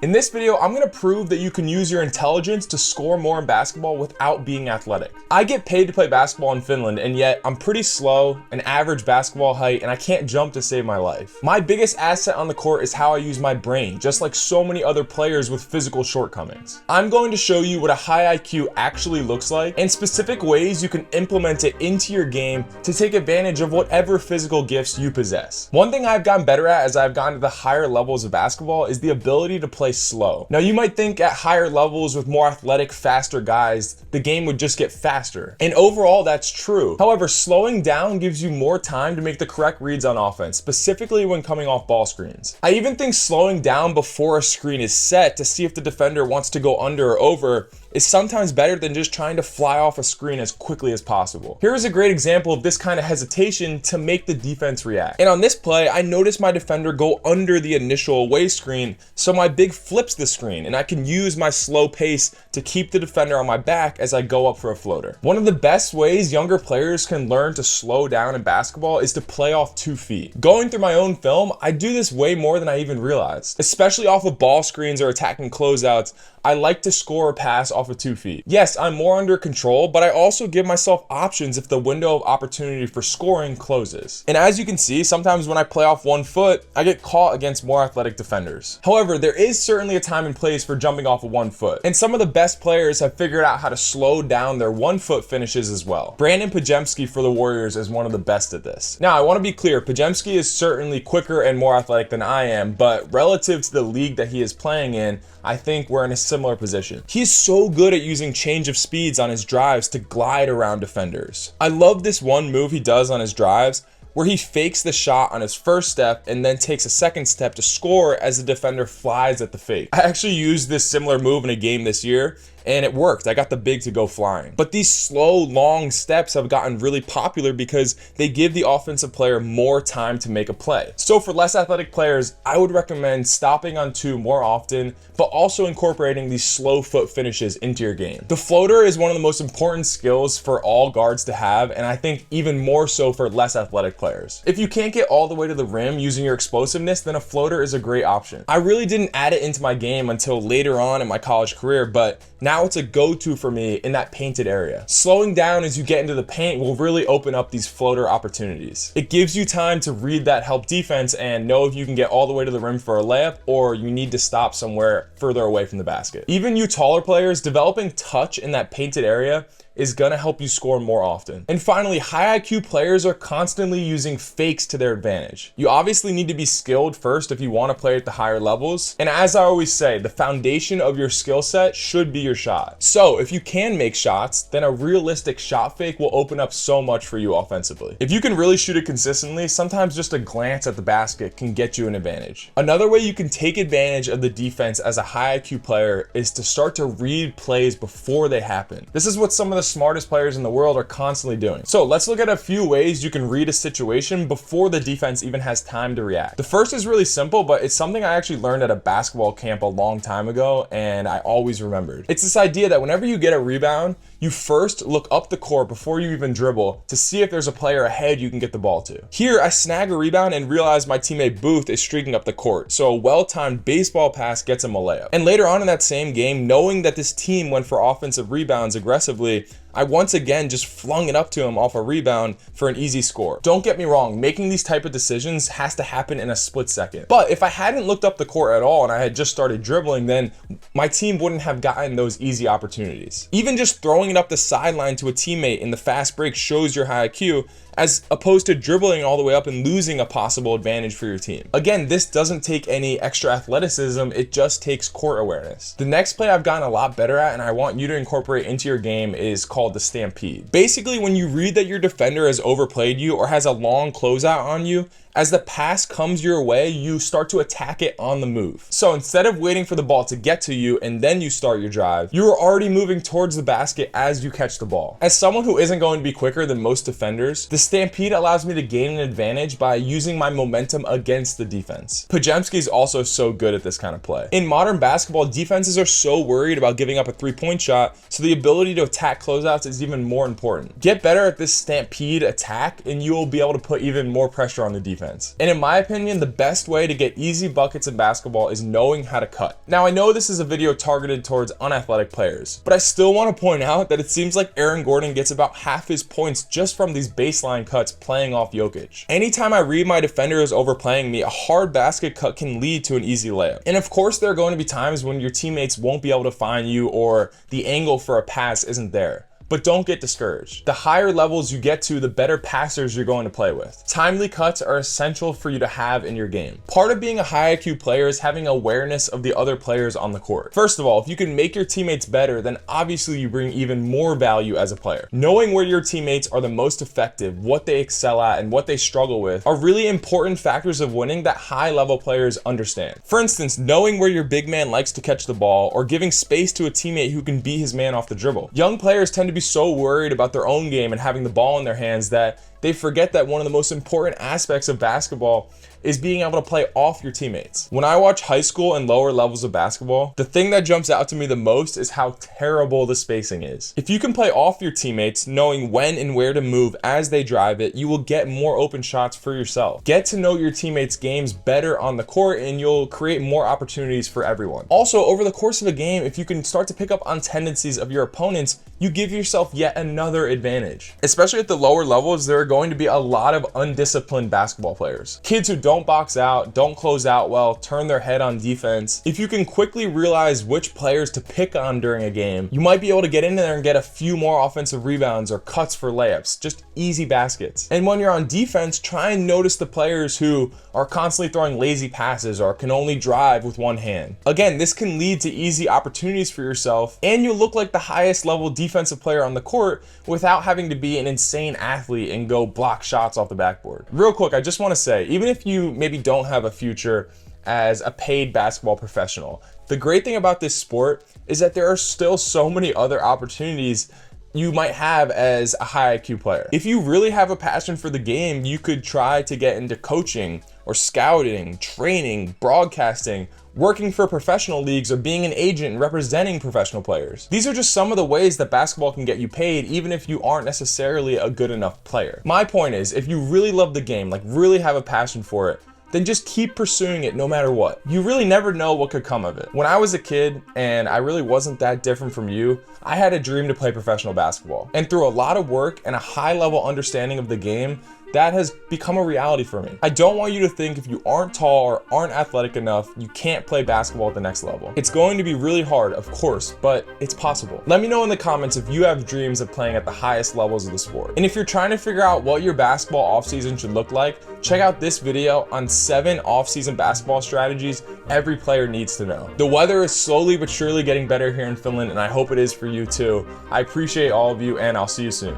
In this video, I'm gonna prove that you can use your intelligence to score more in basketball without being athletic. I get paid to play basketball in Finland, and yet I'm pretty slow, an average basketball height, and I can't jump to save my life. My biggest asset on the court is how I use my brain, just like so many other players with physical shortcomings. I'm going to show you what a high IQ actually looks like, and specific ways you can implement it into your game to take advantage of whatever physical gifts you possess. One thing I've gotten better at as I've gone to the higher levels of basketball is the ability to play slow. Now you might think at higher levels with more athletic, faster guys, the game would just get faster. And overall, that's true. However, slowing down gives you more time to make the correct reads on offense, specifically when coming off ball screens. I even think slowing down before a screen is set to see if the defender wants to go under or over is sometimes better than just trying to fly off a screen as quickly as possible. Here is a great example of this kind of hesitation to make the defense react. And on this play, I noticed my defender go under the initial away screen, so my big flips the screen, and I can use my slow pace to keep the defender on my back as I go up for a floater. One of the best ways younger players can learn to slow down in basketball is to play off 2 feet. Going through my own film, I do this way more than I even realized. Especially off of ball screens or attacking closeouts, I like to score a pass off of 2 feet. Yes, I'm more under control, but I also give myself options if the window of opportunity for scoring closes. And as you can see, sometimes when I play off 1 foot, I get caught against more athletic defenders. However, there is certainly a time and place for jumping off of 1 foot. And some of the best players have figured out how to slow down their 1 foot finishes as well. Brandon Pajemski for the Warriors is one of the best at this. Now, I want to be clear, Pajemski is certainly quicker and more athletic than I am, but relative to the league that he is playing in, I think we're in a similar position. He's so good at using change of speeds on his drives to glide around defenders. I love this one move he does on his drives where he fakes the shot on his first step and then takes a second step to score as the defender flies at the fake. I actually used this similar move in a game this year, and it worked. I got the big to go flying. But these slow, long steps have gotten really popular because they give the offensive player more time to make a play. So for less athletic players, I would recommend stopping on 2 more often, but also incorporating these slow foot finishes into your game. The floater is one of the most important skills for all guards to have, and I think even more so for less athletic players. If you can't get all the way to the rim using your explosiveness, then a floater is a great option. I really didn't add it into my game until later on in my college career, but now it's a go-to for me in that painted area. Slowing down as you get into the paint will really open up these floater opportunities. It gives you time to read that help defense and know if you can get all the way to the rim for a layup or you need to stop somewhere further away from the basket. Even you taller players, developing touch in that painted area is gonna help you score more often. And finally, high IQ players are constantly using fakes to their advantage. You obviously need to be skilled first if you wanna play at the higher levels. And as I always say, the foundation of your skill set should be your shot. So if you can make shots, then a realistic shot fake will open up so much for you offensively. If you can really shoot it consistently, sometimes just a glance at the basket can get you an advantage. Another way you can take advantage of the defense as a high IQ player is to start to read plays before they happen. This is what some of the smartest players in the world are constantly doing. So let's look at a few ways you can read a situation before the defense even has time to react. The first is really simple, but it's something I actually learned at a basketball camp a long time ago, and I always remembered. It's this idea that whenever you get a rebound, you first look up the court before you even dribble to see if there's a player ahead you can get the ball to. Here, I snag a rebound and realize my teammate Booth is streaking up the court, so a well-timed baseball pass gets him a layup. And later on in that same game, knowing that this team went for offensive rebounds aggressively, I once again just flung it up to him off a rebound for an easy score. Don't get me wrong, making these type of decisions has to happen in a split second. But if I hadn't looked up the court at all and I had just started dribbling, then my team wouldn't have gotten those easy opportunities. Even just throwing it up the sideline to a teammate in the fast break shows your high IQ, as opposed to dribbling all the way up and losing a possible advantage for your team. Again, this doesn't take any extra athleticism, it just takes court awareness. The next play I've gotten a lot better at and I want you to incorporate into your game is called the stampede. Basically, when you read that your defender has overplayed you or has a long closeout on you, as the pass comes your way, you start to attack it on the move. So instead of waiting for the ball to get to you and then you start your drive, you are already moving towards the basket as you catch the ball. As someone who isn't going to be quicker than most defenders, the stampede allows me to gain an advantage by using my momentum against the defense. Pajemski is also so good at this kind of play. In modern basketball, defenses are so worried about giving up a 3-point shot, so the ability to attack closeouts is even more important. Get better at this stampede attack and you will be able to put even more pressure on the defense. defense. And in my opinion, the best way to get easy buckets in basketball is knowing how to cut. Now, I know this is a video targeted towards unathletic players, but I still want to point out that it seems like Aaron Gordon gets about half his points just from these baseline cuts playing off Jokic. Anytime I read my defender is overplaying me, a hard basket cut can lead to an easy layup. And of course, there are going to be times when your teammates won't be able to find you or the angle for a pass isn't there. But don't get discouraged. The higher levels you get to, the better passers you're going to play with. Timely cuts are essential for you to have in your game. Part of being a high IQ player is having awareness of the other players on the court. First of all, if you can make your teammates better, then obviously you bring even more value as a player. Knowing where your teammates are the most effective, what they excel at, and what they struggle with are really important factors of winning that high level players understand. For instance, knowing where your big man likes to catch the ball or giving space to a teammate who can be his man off the dribble. Young players tend to be so worried about their own game and having the ball in their hands that they forget that one of the most important aspects of basketball is being able to play off your teammates. When I watch high school and lower levels of basketball, the thing that jumps out to me the most is how terrible the spacing is. If you can play off your teammates, knowing when and where to move as they drive it, you will get more open shots for yourself. Get to know your teammates' games better on the court and you'll create more opportunities for everyone. Also, over the course of a game, if you can start to pick up on tendencies of your opponents, you give yourself yet another advantage. Especially at the lower levels, there are going to be a lot of undisciplined basketball players. Kids who don't box out, don't close out well, turn their head on defense. If you can quickly realize which players to pick on during a game, you might be able to get in there and get a few more offensive rebounds or cuts for layups, just easy baskets. And when you're on defense, try and notice the players who are constantly throwing lazy passes or can only drive with one hand. Again, this can lead to easy opportunities for yourself, and you'll look like the highest level defensive player on the court without having to be an insane athlete and go block shots off the backboard. Real quick, I just want to say, even if you maybe don't have a future as a paid basketball professional, the great thing about this sport is that there are still so many other opportunities you might have as a high IQ player. If you really have a passion for the game, you could try to get into coaching or scouting, training, broadcasting, working for professional leagues, or being an agent representing professional players. These are just some of the ways that basketball can get you paid, even if you aren't necessarily a good enough player. My point is, if you really love the game, like really have a passion for it, then just keep pursuing it no matter what. You really never know what could come of it. When I was a kid, and I really wasn't that different from you, I had a dream to play professional basketball. And through a lot of work and a high level understanding of the game, that has become a reality for me. I don't want you to think if you aren't tall or aren't athletic enough, you can't play basketball at the next level. It's going to be really hard, of course, but it's possible. Let me know in the comments if you have dreams of playing at the highest levels of the sport. And if you're trying to figure out what your basketball offseason should look like, check out this video on 7 offseason basketball strategies every player needs to know. The weather is slowly but surely getting better here in Finland, and I hope it is for you too. I appreciate all of you, and I'll see you soon.